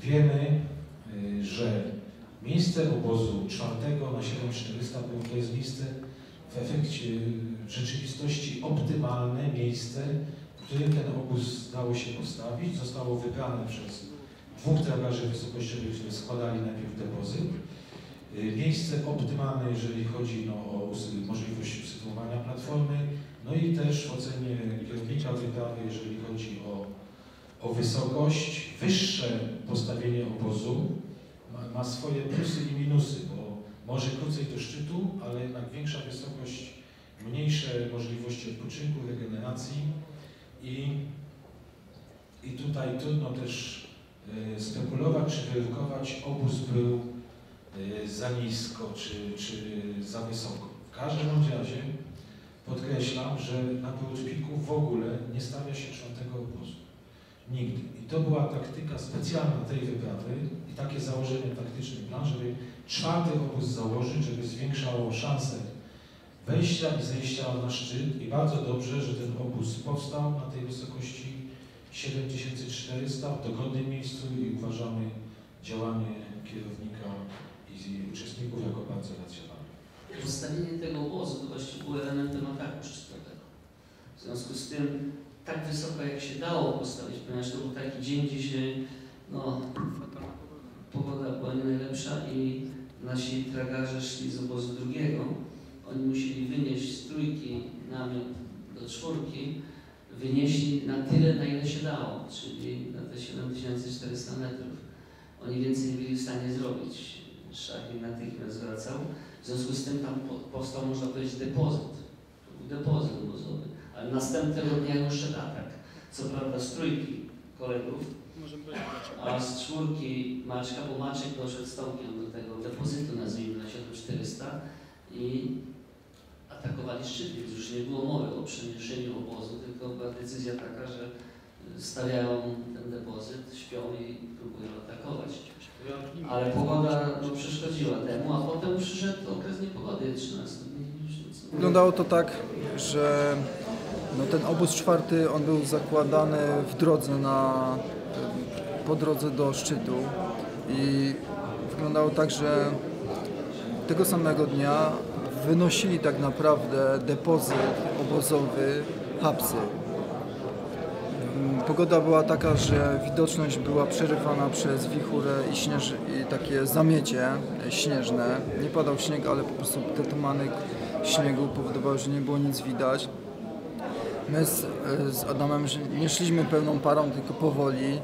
wiemy, że miejsce obozu 4 na 7400 to jest miejsce w efekcie w rzeczywistości optymalne miejsce, w którym ten obóz dało się postawić. Zostało wybrane przez 2 tragarzy wysokościowych, którzy składali najpierw depozyt. Miejsce optymalne, jeżeli chodzi o możliwość usytuowania platformy, no i też w ocenie kierownika wyprawy, jeżeli chodzi o wysokość. Wyższe postawienie obozu ma swoje plusy i minusy, bo może krócej do szczytu, ale jednak większa wysokość, mniejsze możliwości odpoczynku, regeneracji i tutaj trudno też spekulować czy wyrokować, obóz był za nisko czy za wysoko. W każdym razie podkreślam, że na Poruczpiku w ogóle nie stawia się 4 obozu. Nigdy. I to była taktyka specjalna tej wyprawy i takie założenie taktyczny plan, żeby 4 obóz założyć, żeby zwiększało szanse wejścia i zejścia na szczyt. I bardzo dobrze, że ten obóz powstał na tej wysokości 7400 w dogodnym miejscu i uważamy działanie kierownika i uczestników jako bardzo racjonalne. Postawienie tego obozu to właściwie było elementem ataku szczytowego. W związku z tym tak wysoko jak się dało postawić, ponieważ to był taki dzień, gdzie się pogoda była nie najlepsza i nasi tragarze szli z obozu drugiego. Oni musieli wynieść z 3 namiot do 4, wynieśli na tyle, na ile się dało, czyli na te 7400 metrów. Oni więcej nie byli w stanie zrobić. Szach im natychmiast zwracał. W związku z tym tam powstał, można powiedzieć, depozyt. To był depozyt obozowy. Ale następnego dnia już szedł atak. Co prawda z 3 kolegów, a z 4 Maczka, bo Maczek doszedł z Tomkiem do tego depozytu, nazwijmy na 7400 i atakowali szczyt, więc już nie było mowy o przeniesieniu obozu, tylko była decyzja taka, że stawiają ten depozyt, śpią i próbują atakować. Ale pogoda przeszkodziła temu, a potem przyszedł okres niepogody 13 dni. Wyglądało to tak, że ten obóz 4 on był zakładany w drodze po drodze do szczytu i wyglądało tak, że tego samego dnia wynosili tak naprawdę depozyt obozowy Hapsy. Pogoda była taka, że widoczność była przerywana przez wichurę i takie zamiecie śnieżne. Nie padał śnieg, ale po prostu te tumany śniegu powodowały, że nie było nic widać. My z Adamem nie szliśmy pełną parą, tylko powoli.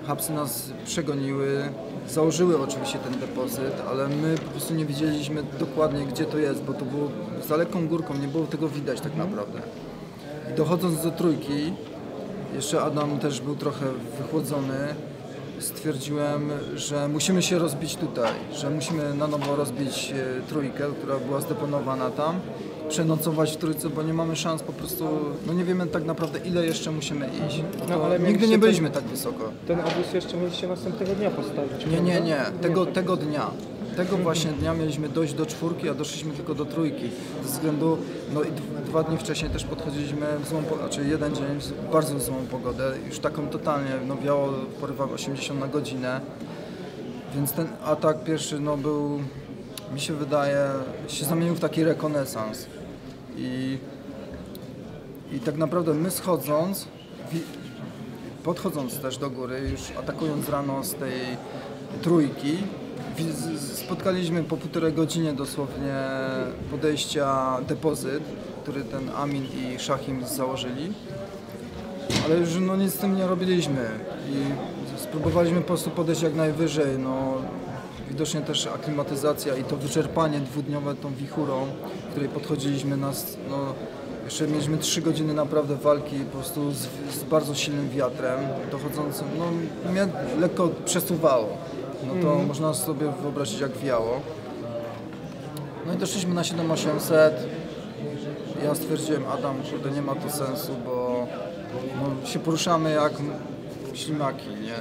Hapsy nas przegoniły, założyły oczywiście ten depozyt, ale my po prostu nie wiedzieliśmy dokładnie, gdzie to jest, bo to było za lekką górką, nie było tego widać tak naprawdę. I dochodząc do 3, jeszcze Adam też był trochę wychłodzony, stwierdziłem, że musimy się rozbić tutaj, że musimy na nowo rozbić 3, która była zdeponowana tam, przenocować w 3, bo nie mamy szans po prostu, nie wiemy tak naprawdę ile jeszcze musimy iść. Ale nigdy nie byliśmy tak wysoko. Ten obóz jeszcze mieliście następnego dnia postawić. Nie. Tego dnia. Tego właśnie dnia mieliśmy dojść do 4, a doszliśmy tylko do 3. Ze względu, i 2 dni wcześniej też podchodziliśmy w złą, jeden dzień w bardzo złą pogodę, już taką totalnie, wiało w porywach 80 na godzinę. Więc ten atak pierwszy, był, mi się wydaje, się zamienił w taki rekonesans. I tak naprawdę my podchodząc też do góry, już atakując rano z tej 3, spotkaliśmy po 1,5 godziny dosłownie podejścia depozyt, który ten Amin i Szachim założyli, ale już nic z tym nie robiliśmy i spróbowaliśmy po prostu podejść jak najwyżej. Widocznie też aklimatyzacja i to wyczerpanie 2-dniowe tą wichurą, w której podchodziliśmy jeszcze mieliśmy 3 godziny naprawdę walki po prostu z bardzo silnym wiatrem dochodzącym, mnie lekko przesuwało. To można sobie wyobrazić, jak wiało. I doszliśmy na 7800. Ja stwierdziłem, Adam, kurde, nie ma to sensu, bo się poruszamy jak ślimaki, nie?